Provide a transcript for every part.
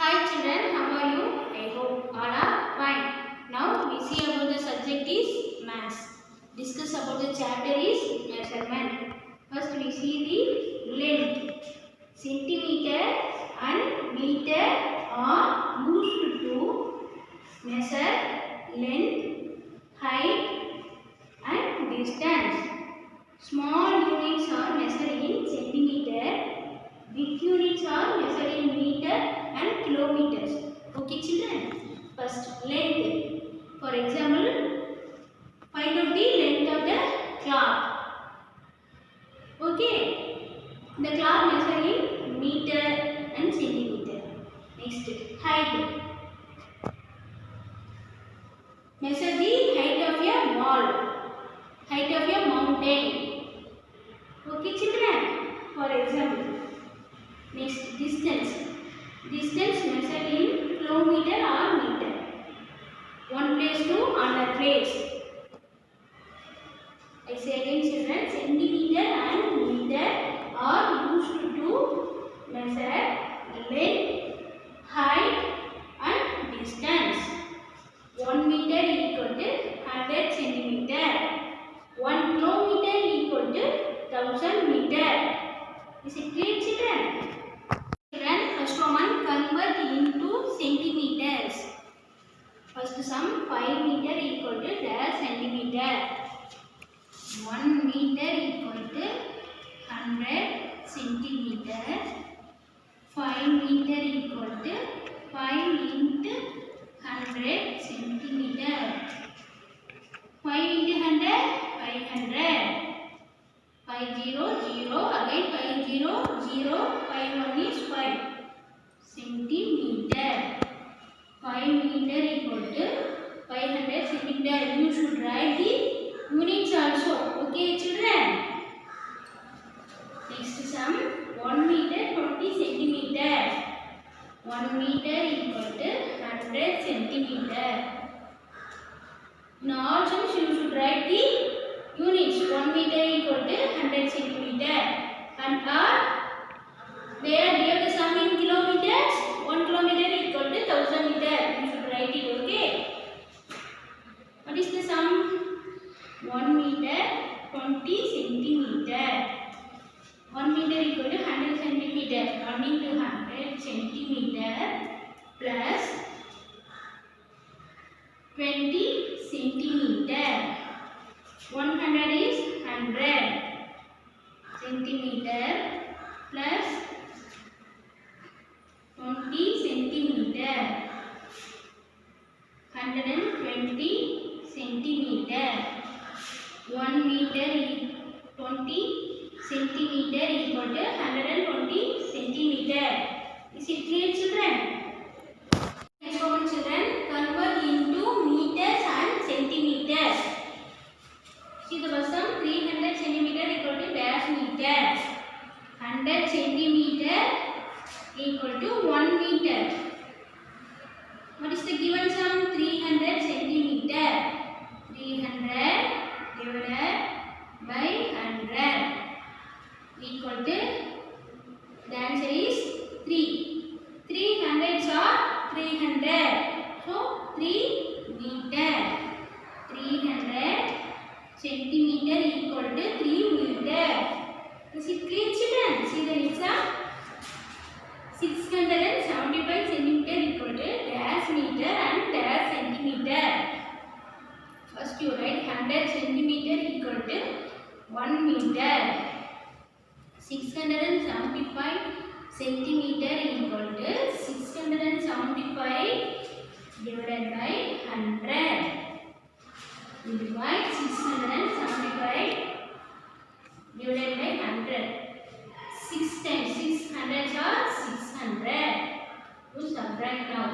Hi children, how are you? I hope all are fine. Now we see about the subject is maths. Discuss about the chapter is measurement. First we see the length. Centimeter and meter are used to measure length, height and distance. Small units are measured in centimeter. Big units are measured in meter and kilometers. Okay, children. First, length. For example, find out the length of the clock. Okay. The clock measured in meter and centimeter. Next, height. Measure the height of your wall. Height of your mountain. Okay, children. For example. Next, distance. Distance measured in kilometer or meter. One place to another place. I say again children, centimeter and meter are used to measure length, height and distance. 1 meter equal to 100 centimeter. 1 kilometer equal to 1000 meter. Is it clear children? Children, first one convert into centimeters. First sum 5 meter equal to dash centimeter. 1 meter equal to 100 centimeter. 5 meter equal to 5 into 100 centimeter. 5 into 100 500. 5 0 0 again 5 0 0 5 1 is 5 centimeter. 5 meter equal to 500 centimeter. You should write the units also. Okay, children. Next sum 1 meter 20 centimeter. 1 meter equal to 100 centimeter. In all sums you should write the units. 1 meter equal to 100 centimeter. And they are given the sum in kilometers. 1 kilometer equal to 1000 meter. You should write it. Okay. What is the sum? 1 meter 20 centimeter. 1 meter equal to 100 centimeter. 1 into 100 centimeter plus 20 centimeter. 100 is 100 centimeter plus 20 centimeter. 120 centimeter. 1 meter 20 centimeter equal to 120 centimeter. Is it clear children? Next one children, convert into meters and centimeters. See the question, 300 centimeter equal to dash meter. 100 centimeter equal to 1 meter. What is the given sum? 300 centimeter. 300 divided by 100 equal to, the answer is 3. 3 hundreds are 300. So 3 meter. 300 centimeter equal to 3 meter. Is it clear children? See the next sum. 675 centimeter equal to dash meter and dash centimeter. First you write 100 centimeter equal to 1 meter. 675 centimeter equal to 675 divided by 100. We divide 675 divided by 100. 6 times 600 are 600. You subtract now.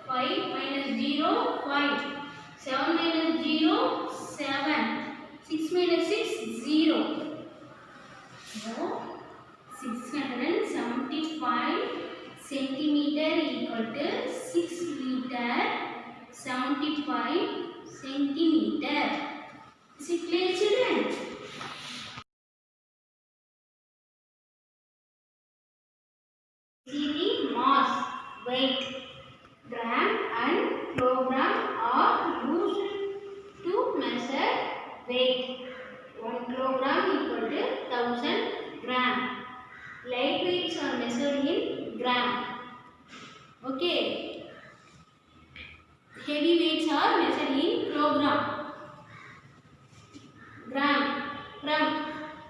5 minus 0, 5. 7 minus 0, 7. 6 minus 6, 0. So, 675 centimeter equal to 6 meter 75 centimeter. weight. 1 kilogram equal to 1000 gram. Light weights are measured in gram. Okay. Heavy weights are measured in kilogram. Gram.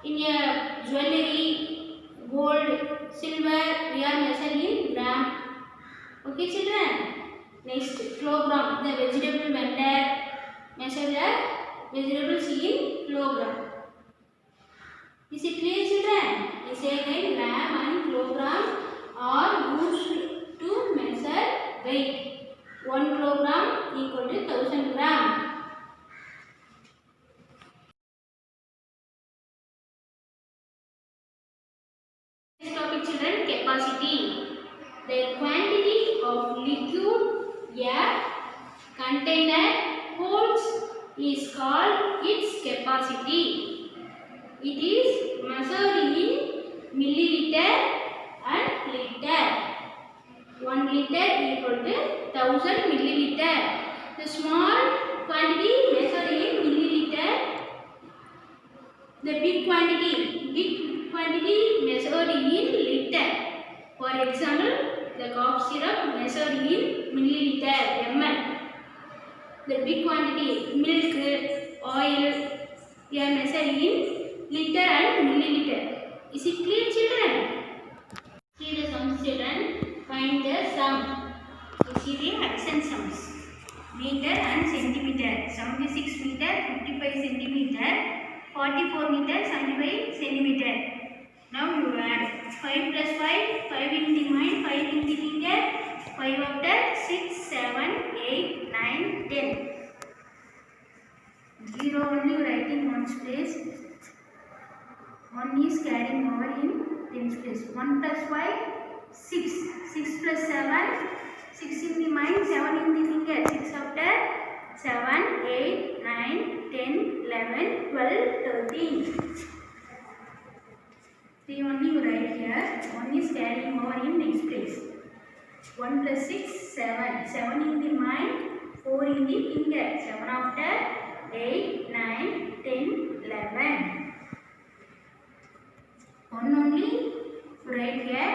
In a jewelry, gold, silver, we are measured in gram. Okay, children. Next, kilogram. The vegetable vendor measure the vegetables in kilogram. Is it clear, children? We say that gram and kilogram are used to measure weight. 1 kilogram equal to 1000 gram. Next topic, children, capacity. The quantity of liquid a container holds is called its capacity. It is measured in milliliter and liter. 1 liter equal to 1000 milliliter. The small quantity measured in milliliter. The big quantity measured in liter. For example, the cough syrup measured in milliliter ml. The big quantity milk, oil, we are measured in liter and milliliter. Is it clear, children? See the sums, children. Find the sum. You see the addition sums. Meter and centimeter. 76 meter, 55 centimeter, 44 meter, 75 centimeter. Now you add 5 plus 5, 5 in the mind, 5 in the finger, 5 after 6, 7, 8, 9, 10. 0 only writing one's place. 1 is carrying over in tens place. 1 plus 5, 6. 6 plus 7, 6 in the mind, 7 in the finger. 6 after 7, 8, 9, 10, 11, 12, 13. 3 only you write here. 1 is carrying over in next place. 1 plus 6, 7. 7 in the mind, 4 in the finger. 7 after 8, 9, 10, 11. 1 only write here.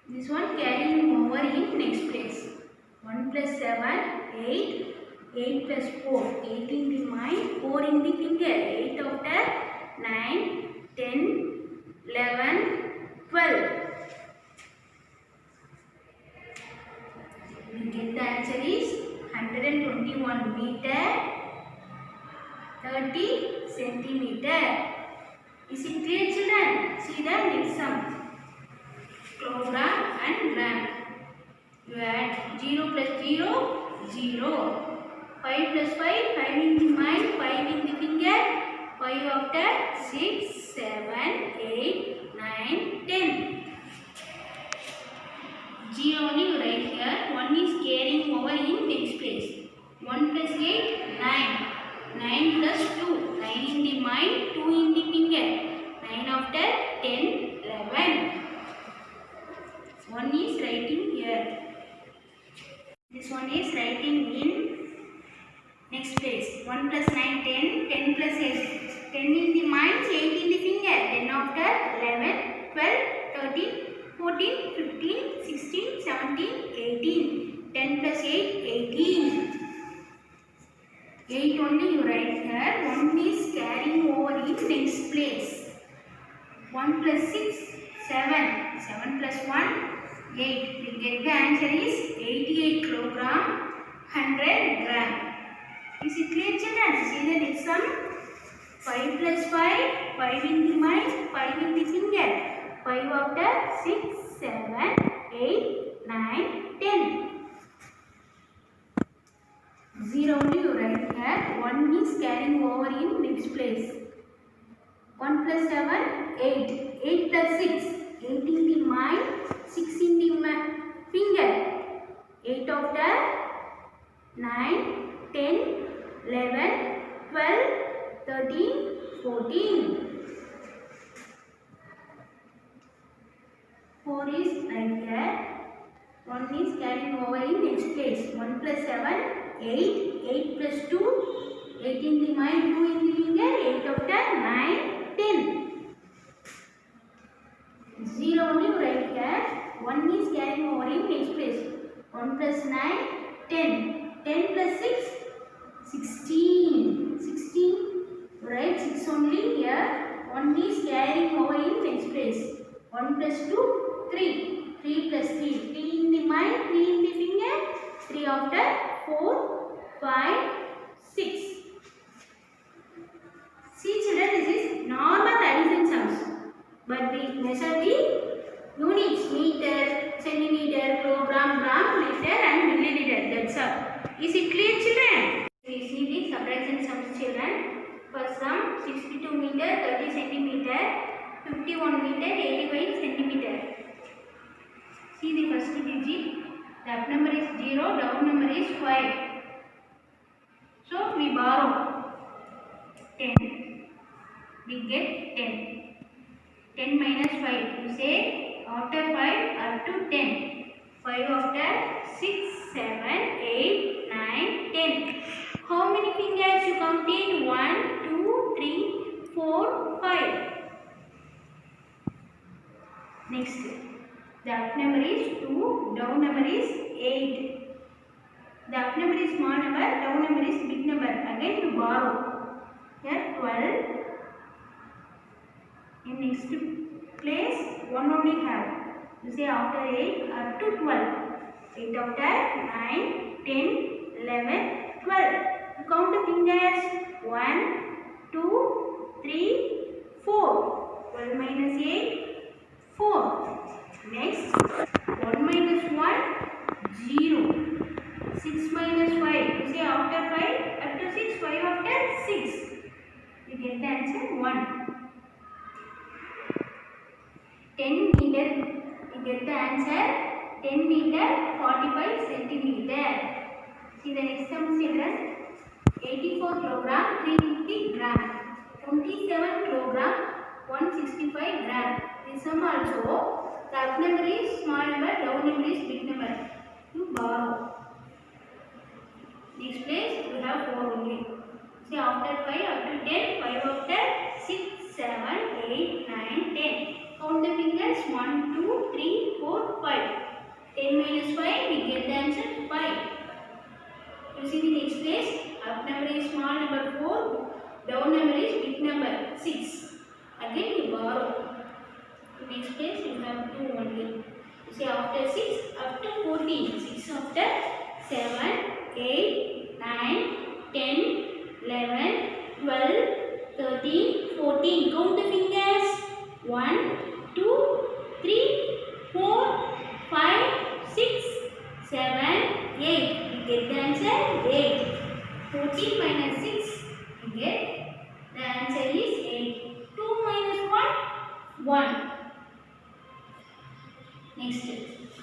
This one carrying over in next place. 1 plus 7, 8. 8 plus 4, 8 in the mind, 4 in the finger. 8 after 9, 10, 11, 12. We get the answer is 121 meter, 30 centimeter. Is it clear, children? See the next sum. Kilogram and gram. You add 0 plus 0, 0. 5 plus 5, 5 in the mind, 5 in the finger. 5 after 6, 7, 8, 9, 10. 0 only you write here. 1 is carrying over in next place. 1 plus 8, 9. 9 plus 2. 9 in the mind, 2 in the finger. 9 after 10, 11. 1 is writing here. This one is writing in next place. 1 plus 9, 10. 10 plus 8. 10 in the mind, 8 in the finger. 10 after 11, 12, 13, 14, 15, 16, 17, 18. 10 plus 8, 18. 8 only you write here. 1 is carrying over in next place. 1 plus 6, 7. 7 plus 1, 8. We get the answer is 88 kilogram, 100 gram. Is it clear, children? See the next sum. 5 plus 5, 5 in the mind, 5 in the finger. 5 after 6, 7, 8, 9, 10. 0 only you write here. 1 is carrying over in next place. 1 plus 7, 8. 8 plus 6. 8 in the mind, 6 in the finger. 8 after 9, 10, 11, 12, 13, 14. 4 is right here. 1 is carrying over in next place. 1 plus 7, 8. 8 plus 2. 8 in the mind, 2 in the plus 9, 10. 10 plus 6, 16. 16, right? 6 only here. 1 is carrying over in next place. 1 plus 2, 3. 3 plus 3. 3 in the mind, 3 in the finger. 3 after 4, 5, 6. See children, this is normal addition sums. But we measure the units, meter, centimeter, kilogram, gram, liter and milliliter. That's all. Is it clear children? We see the subtraction sums children. First sum 62 meter, 30 centimeter, 51 meter, 85 centimeter. See the first digit. The up number is 0, down number is 5. So we borrow 10. We get 10. 10 minus 5. You say after 5 up to 10. 5 after 6, 7, 8, 9, 10. How many fingers you counted? 1, 2, 3, 4, 5. Next. The up number is 2, down number is 8. The up number is small number, down number is big number. Again to borrow. Here 12. In next place 1 only have. You say after 8 up to 12. 8 after 9, 10, 11, 12. You count the fingers. 1, 2, 3, 4. 12 minus 8, 4. Next 1 minus 1, 0. 6 minus 5. You say after 5 up to 6. 5 after 6. You get the answer 1. 10 meter, you get the answer 10 meter 45 centimeter. See the next sum children. 84 kilogram 350 gram. 27 kilogram 165 gram. This sum also, the up number is small number, down number is big number. You borrow. Next place we have 4 only. See after 5 up to 10, 5 after 6, 7, 8, 9, 10. Count the fingers 1, 2, 3, 4, 5. 10 minus 5, we get the answer 5. You see the next place, up number is small number 4, down number is big number 6. Again you borrow. Next place you have 2 only. You see after 6 up to 14. 6 after 7, 8, 9, 10, 11, 12, 13, 14. Count the fingers. 1, 2, 3, 4, 5, 6, 7, 8. We get the answer 8. 14 minus 6. We get the answer is 8. 2 minus 1, 1. Next,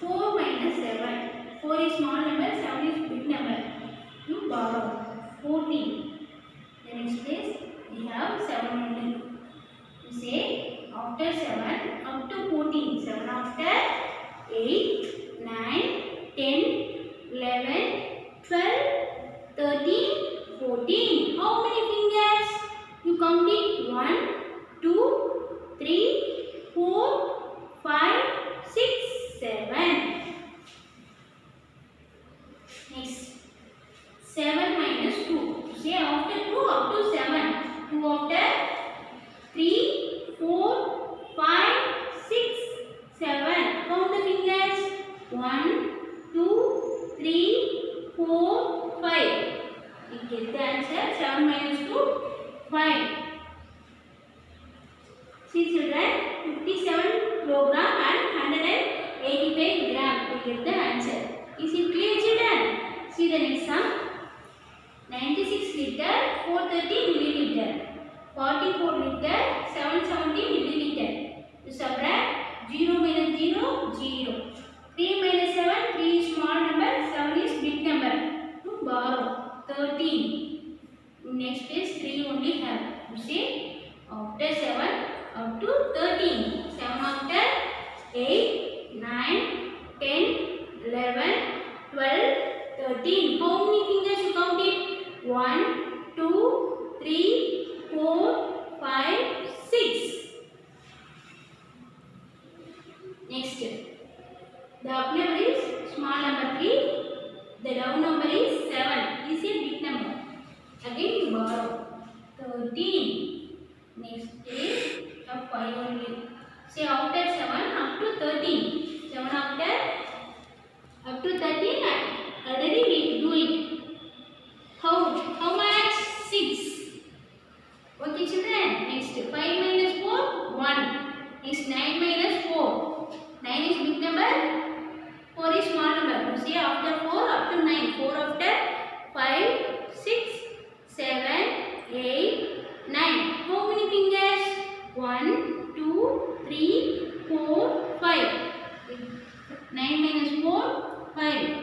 4 minus 7. 4 is small number, 7 is big number. You borrow 14. The next place we have 7 only. You say after 7 up to 14. 7 after 8, 9, 10, 11, 12, 13, 14. How many fingers? You count it 1, 2, 3, 4, 5, 6, 7. Next, 7 minus 2. Say after 2 up to 7. 2 after 3, 4, 5, 6, 7. Count the fingers. 1, 2, 3, 4, 5. We get the answer 7 minus 2, 5. See children, 57 kilogram and 185 gram. We get the answer. Is it clear children? See the next sum. 96 liter, 430 milliliter. 44 liter, 770 milliliter. To subtract 0 minus 0, 0. 3 minus 7, 3 is small number, 7 is big number. To borrow 13. Next is 3 only have. You see, after 7 up to 13. 7 after 8, 9, 10, 11, 12, 13. How many fingers you counted? 1, 2, 3, 4, 5, 6. Next, the up number is small number 3, 17. Next is a 5 only. Say after 7 up to 13. 7 after up to 13 already we do it. How much? 6. Okay children. Next 5 minus 4 1. Next 9 minus 4. 9 is big number. 4 is small number. You see after 4 up to 9. 4 after 5 6 7 8 9. How many fingers? 1 2 3 4 5. 9 minus 4 5.